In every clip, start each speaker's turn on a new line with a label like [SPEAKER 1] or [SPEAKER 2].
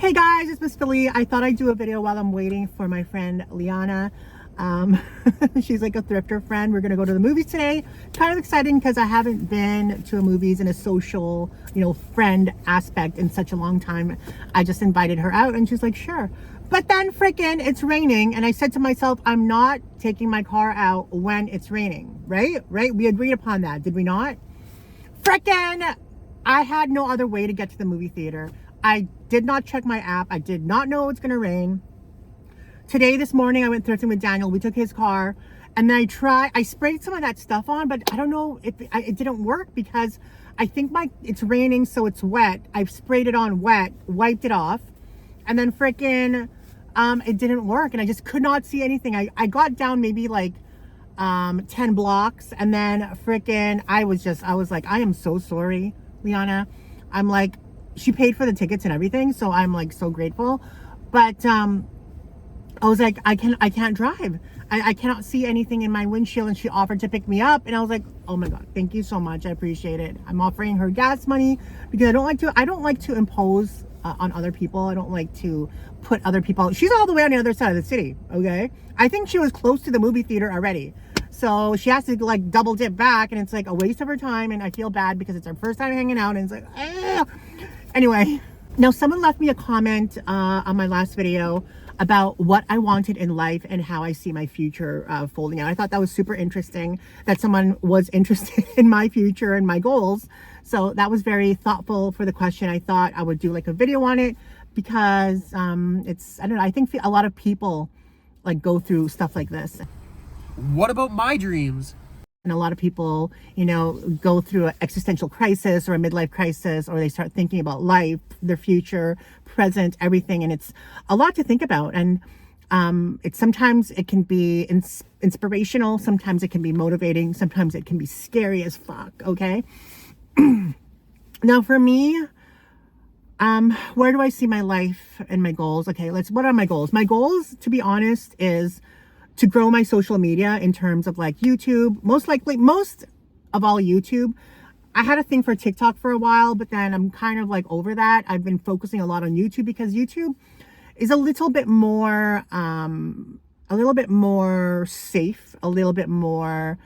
[SPEAKER 1] Hey guys, it's Msfili. I thought I'd do a video while I'm waiting for my friend Liana. She's like a thrifter friend. We're gonna go to the movies today. Kind of exciting because I haven't been to a movies in a social, friend aspect in such a long time. I just invited her out and she's like, sure. But then freaking it's raining and I said to myself, I'm not taking my car out when it's raining, right? We agreed upon that, did we not? Freaking, I had no other way to get to the movie theater. I did not check my app. I did not know it's gonna rain. This morning, I went thrifting with Daniel. We took his car and then I sprayed some of that stuff on, but I don't know if it didn't work because I think it's raining, so it's wet. I sprayed it on wet, wiped it off, and then freaking, it didn't work and I just could not see anything. I got down maybe like 10 blocks and then freaking, I was like, I am so sorry, Liana. I'm like, she paid for the tickets and everything, so I'm like so grateful. But I was like, I can't drive. I cannot see anything in my windshield, and she offered to pick me up, and I was like, oh my god, thank you so much, I appreciate it. I'm offering her gas money because I don't like to impose on other people. I don't like to put other people. She's all the way on the other side of the city, okay? I think she was close to the movie theater already, so she has to like double dip back, and it's like a waste of her time, and I feel bad because it's our first time hanging out, and it's like, Anyway, now someone left me a comment on my last video about what I wanted in life and how I see my future folding out. I thought that was super interesting that someone was interested in my future and my goals. So that was very thoughtful for the question. I thought I would do like a video on it because I don't know, I think a lot of people like go through stuff like this.
[SPEAKER 2] What about my dreams?
[SPEAKER 1] And a lot of people, go through an existential crisis or a midlife crisis, or they start thinking about life, their future, present, everything. And it's a lot to think about. And sometimes it can be inspirational. Sometimes it can be motivating. Sometimes it can be scary as fuck. Okay. Now for me, where do I see my life and my goals? Okay. What are my goals? My goals, to be honest, is to grow my social media in terms of like YouTube, most of all YouTube. I had a thing for TikTok for a while, but then I'm kind of like over that. I've been focusing a lot on YouTube because YouTube is a little bit more safe, a little bit more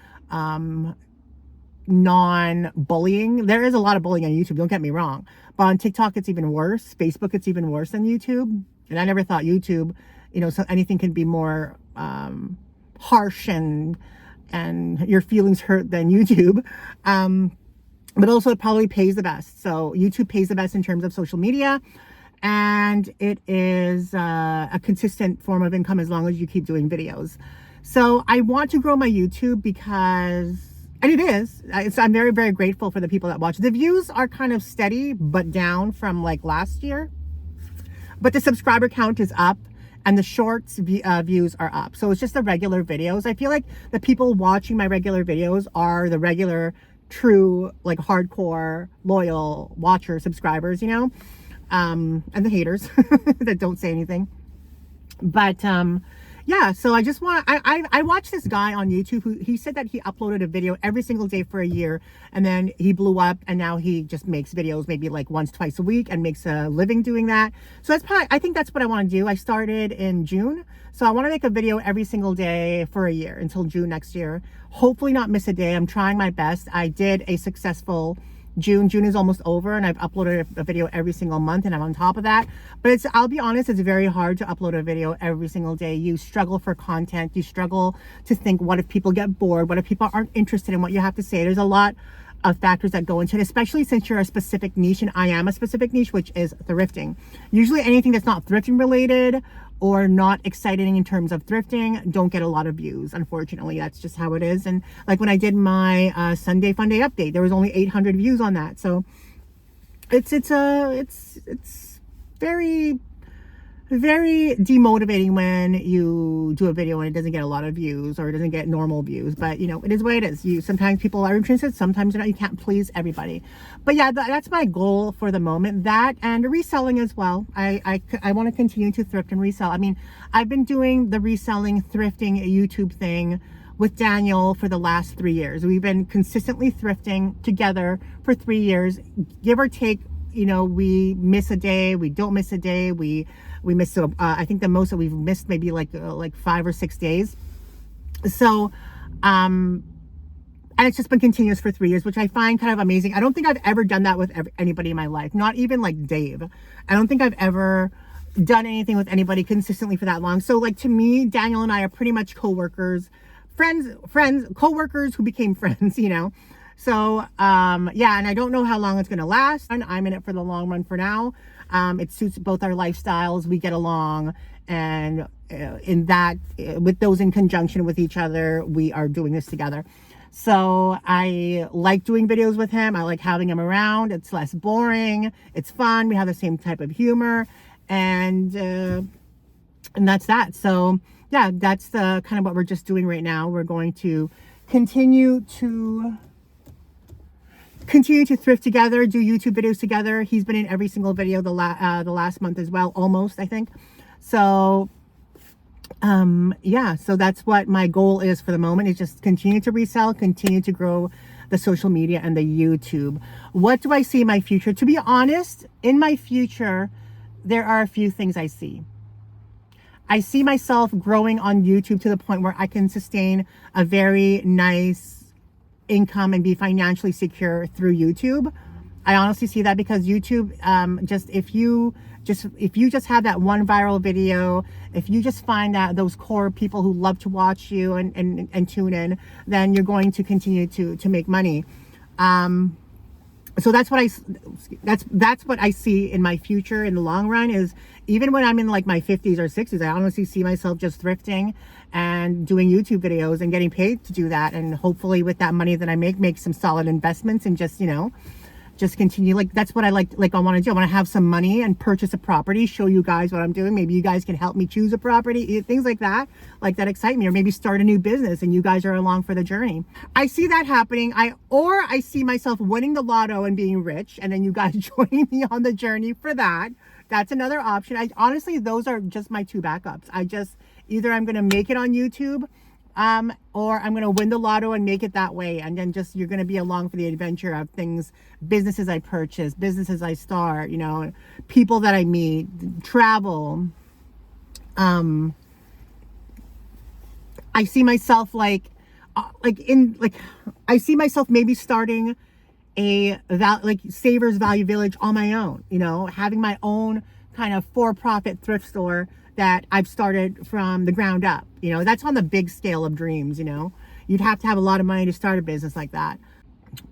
[SPEAKER 1] non-bullying. There is a lot of bullying on YouTube, don't get me wrong, but on TikTok it's even worse. Facebook, it's even worse than YouTube. And I never thought YouTube, so anything can be more harsh and your feelings hurt than YouTube. But also it probably pays the best. So YouTube pays the best in terms of social media, and it is a consistent form of income as long as you keep doing videos. So I want to grow my YouTube and it is. I'm very, very grateful for the people that watch. The views are kind of steady, but down from like last year. But the subscriber count is up and the shorts views are up. So it's just the regular videos. I feel like the people watching my regular videos are the regular, true, like hardcore, loyal watcher subscribers, and the haters that don't say anything. But yeah, so I just want, I watched this guy on YouTube who he said that he uploaded a video every single day for a year, and then he blew up, and now he just makes videos maybe like once, twice a week and makes a living doing that. So I think that's what I want to do. I started in June, so I want to make a video every single day for a year until June next year. Hopefully not miss a day. I'm trying my best. I did a successful June is almost over, and I've uploaded a video every single month, and I'm on top of that. But I'll be honest, it's very hard to upload a video every single day. You struggle for content. You struggle to think, what if people get bored? What if people aren't interested in what you have to say? There's a lot of factors that go into it, especially since you're a specific niche, and I am a specific niche, which is thrifting. Usually anything that's not thrifting related or not exciting in terms of thrifting don't get a lot of views. Unfortunately, that's just how it is. And like when I did my Sunday Fun Day update, there was only 800 views on that. So it's very, very demotivating when you do a video and it doesn't get a lot of views or it doesn't get normal views. But it is what it is. Sometimes people are interested, sometimes you're not. You can't please everybody. But yeah, that's my goal for the moment. That and reselling as well. I want to continue to thrift and resell. I mean, I've been doing the reselling, thrifting YouTube thing with Daniel for the last 3 years. We've been consistently thrifting together for 3 years, give or take you know, we miss a day, we don't miss a day, we miss, I think the most that we've missed maybe like 5 or 6 days. So, and it's just been continuous for 3 years, which I find kind of amazing. I don't think I've ever done that with anybody in my life, not even like Dave. I don't think I've ever done anything with anybody consistently for that long. So like, to me, Daniel and I are pretty much co-workers, friends, co-workers who became friends, you know? So, yeah, and I don't know how long it's going to last. And I'm in it for the long run for now. It suits both our lifestyles. We get along, and in that, with those in conjunction with each other, we are doing this together. So I like doing videos with him. I like having him around. It's less boring. It's fun. We have the same type of humor, and that's that. So yeah, that's the kind of what we're just doing right now. We're going to continue to thrift together, do YouTube videos together. He's been in every single video the last month as well, almost, I think. So yeah, so that's what my goal is for the moment, is just continue to resell, continue to grow the social media and the YouTube. What do I see in my future? To be honest, in my future, there are a few things I see. I see myself growing on YouTube to the point where I can sustain a very nice income and be financially secure through YouTube. I honestly see that, because YouTube, if you just have that one viral video, if you just find that those core people who love to watch you and tune in, then you're going to continue to make money. So that's what I see in my future in the long run, is even when I'm in like my 50s or 60s, I honestly see myself just thrifting and doing YouTube videos and getting paid to do that. And hopefully with that money that I make some solid investments, and just, you know, just continue. Like, that's what I like I want to do. I want to have some money and purchase a property, show you guys what I'm doing. Maybe you guys can help me choose a property, things like that excite me. Or maybe start a new business and you guys are along for the journey. I see that happening. Or I see myself winning the lotto and being rich, and then you guys joining me on the journey for that. That's another option. Honestly, those are just my 2 backups. Either I'm going to make it on YouTube, or I'm going to win the lotto and make it that way. And then just, you're going to be along for the adventure of things, businesses I purchase, businesses I start, you know, people that I meet, travel. I see myself I see myself maybe starting a Savers Value Village on my own, you know, having my own kind of for-profit thrift store that I've started from the ground up. You know, that's on the big scale of dreams. You know, you'd have to have a lot of money to start a business like that.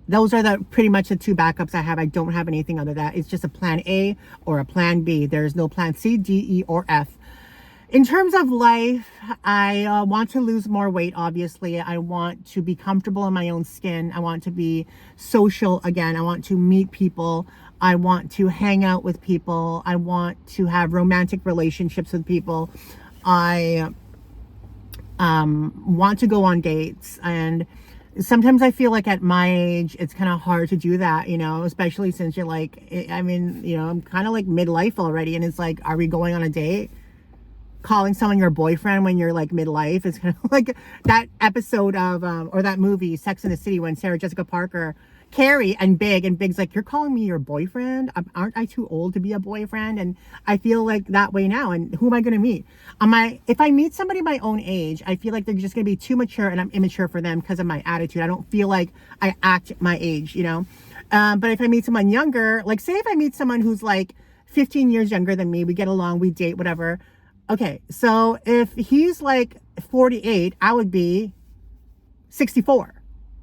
[SPEAKER 1] Those are pretty much the 2 backups I have. I don't have anything other than that. It's just a plan A or a plan B. There's no plan C, D, E, or F. In terms of life, I want to lose more weight, obviously. I want to be comfortable in my own skin. I want to be social again. I want to meet people. I want to hang out with people. I want to have romantic relationships with people. I want to go on dates. And sometimes I feel like at my age, it's kind of hard to do that, you know, especially since you're like, I mean, you know, I'm kind of like midlife already. And it's like, are we going on a date? Calling someone your boyfriend when you're like midlife is kind of like that episode of or that movie Sex and the City, when Sarah Jessica Parker, Carrie, and Big's like, you're calling me your boyfriend? Aren't I too old to be a boyfriend? And I feel like that way now. And who am I going to meet? If I meet somebody my own age, I feel like they're just going to be too mature, and I'm immature for them because of my attitude. I don't feel like I act my age, you know. But if I meet someone younger, like say if I meet someone who's like 15 years younger than me, we get along, we date, whatever. Okay, so if he's like 48, I would be 64.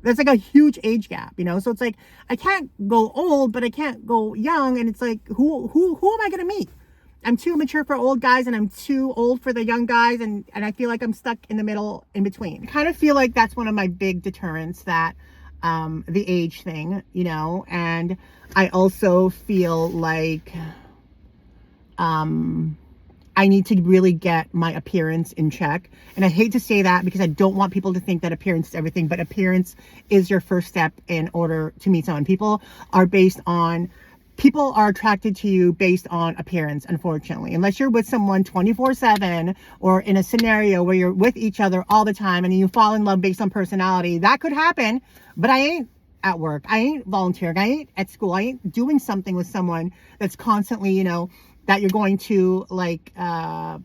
[SPEAKER 1] That's like a huge age gap, you know? So it's like, I can't go old, but I can't go young. And it's like, who am I going to meet? I'm too mature for old guys, and I'm too old for the young guys. And I feel like I'm stuck in the middle, in between. I kind of feel like that's one of my big deterrents, that the age thing, you know? And I also feel like, I need to really get my appearance in check. And I hate to say that because I don't want people to think that appearance is everything, but appearance is your first step in order to meet someone. People are attracted to you based on appearance, unfortunately. Unless you're with someone 24/7 or in a scenario where you're with each other all the time and you fall in love based on personality, that could happen. But I at work. I ain't volunteering. I ain't at school. I ain't doing something with someone that's constantly, you know, that you're going to like have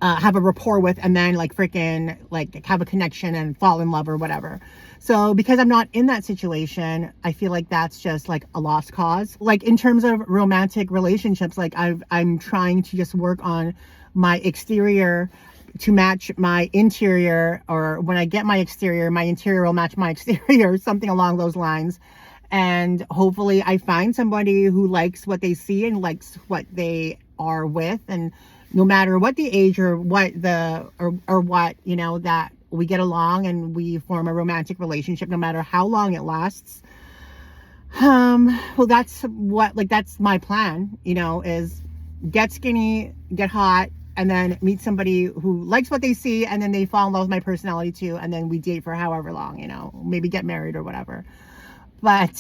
[SPEAKER 1] a rapport with, and then like freaking like have a connection and fall in love or whatever. So because I'm not in that situation, I feel like that's just like a lost cause. Like in terms of romantic relationships, like I'm trying to just work on my exterior to match my interior, or when I get my interior will match my exterior, something along those lines. And hopefully I find somebody who likes what they see and likes what they are with, and no matter what the age or what or what, you know, that we get along and we form a romantic relationship, no matter how long it lasts. Well, that's my plan, you know, is get skinny, get hot, and then meet somebody who likes what they see, and then they fall in love with my personality too, and then we date for however long, you know, maybe get married or whatever. But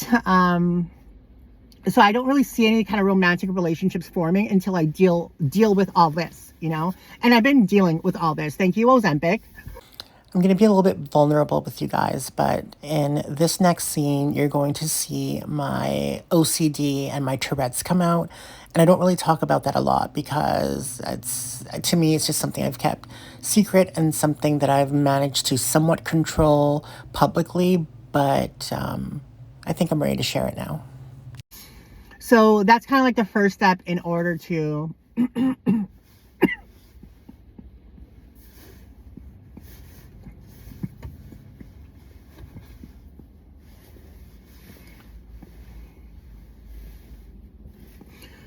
[SPEAKER 1] so I don't really see any kind of romantic relationships forming until I deal with all this, you know. And I've been dealing with all this. Thank you, Ozempic.
[SPEAKER 3] I'm going to be a little bit vulnerable with you guys, but in this next scene, you're going to see my OCD and my Tourette's come out. And I don't really talk about that a lot because to me, it's just something I've kept secret and something that I've managed to somewhat control publicly. But I think I'm ready to share it now.
[SPEAKER 1] So that's kind of like the first step in order to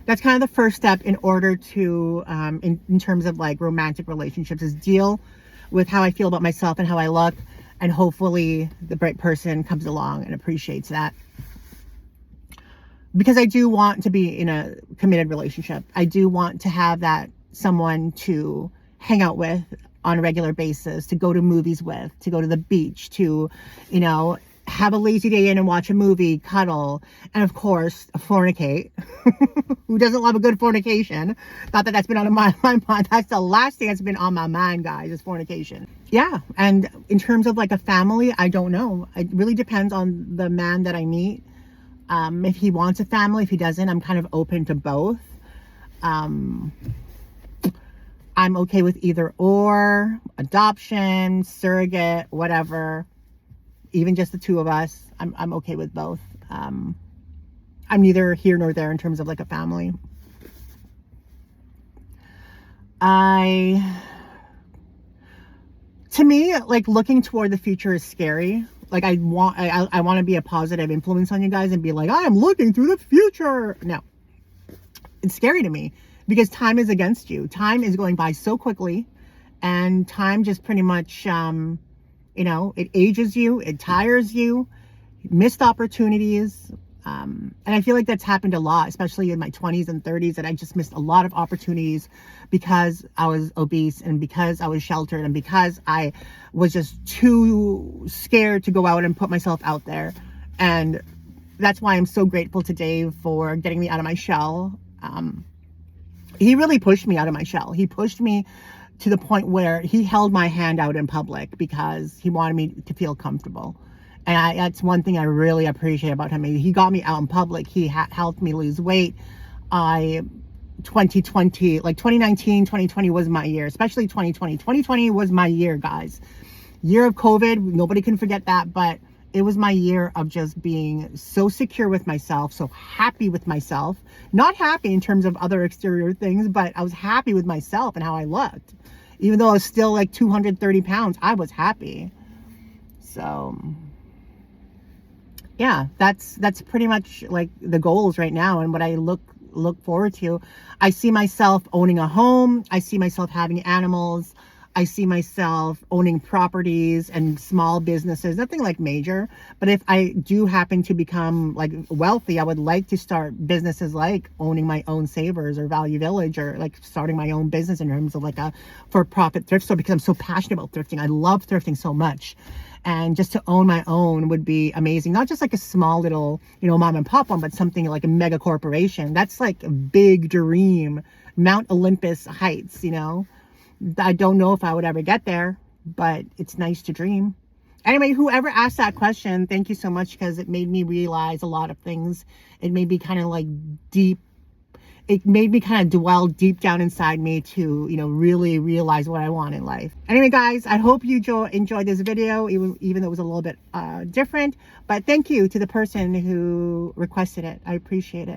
[SPEAKER 1] that's kind of the first step in order to in terms of like romantic relationships, is deal with how I feel about myself and how I look, and hopefully the right person comes along and appreciates that. Because I do want to be in a committed relationship. I do want to have that someone to hang out with on a regular basis, to go to movies with, to go to the beach, to, you know, have a lazy day in and watch a movie, cuddle, and of course, fornicate. Who doesn't love a good fornication? Not that that's been on my mind. That's the last thing that's been on my mind, guys, is fornication. Yeah, and in terms of like a family, I don't know. It really depends on the man that I meet. If he wants a family, if he doesn't, I'm kind of open to both. I'm okay with either or, adoption, surrogate, whatever. Even just the two of us, I'm okay with both. I'm neither here nor there in terms of like a family. To me, like looking toward the future is scary. Like I want to be a positive influence on you guys and be like, I am looking through the future. No, it's scary to me because time is against you. Time is going by so quickly, and time just pretty much, you know, it ages you, it tires you, missed opportunities. And I feel like that's happened a lot, especially in my 20s and 30s, that I just missed a lot of opportunities because I was obese and because I was sheltered and because I was just too scared to go out and put myself out there. And that's why I'm so grateful to Dave for getting me out of my shell. He really pushed me out of my shell. He pushed me to the point where he held my hand out in public because he wanted me to feel comfortable. And that's one thing I really appreciate about him. He got me out in public. He helped me lose weight. 2020, like 2019, 2020 was my year, especially 2020. 2020 was my year, guys. Year of COVID. Nobody can forget that. But it was my year of just being so secure with myself, so happy with myself. Not happy in terms of other exterior things, but I was happy with myself and how I looked. Even though I was still like 230 pounds, I was happy. So yeah, that's pretty much like the goals right now and what I look forward to. I see myself owning a home. I see myself having animals. I see myself owning properties and small businesses, nothing like major. But if I do happen to become like wealthy, I would like to start businesses like owning my own Savers or Value Village, or like starting my own business in terms of like a for-profit thrift store, because I'm so passionate about thrifting. I love thrifting so much. And just to own my own would be amazing. Not just like a small little, you know, mom and pop one, but something like a mega corporation. That's like a big dream. Mount Olympus heights, you know. I don't know if I would ever get there, but it's nice to dream. Anyway, whoever asked that question, thank you so much, because it made me realize a lot of things. It made me kind of like it made me kind of dwell deep down inside me to, you know, really realize what I want in life. Anyway, guys, I hope you enjoyed this video, even though it was a little bit different. But thank you to the person who requested it. I appreciate it.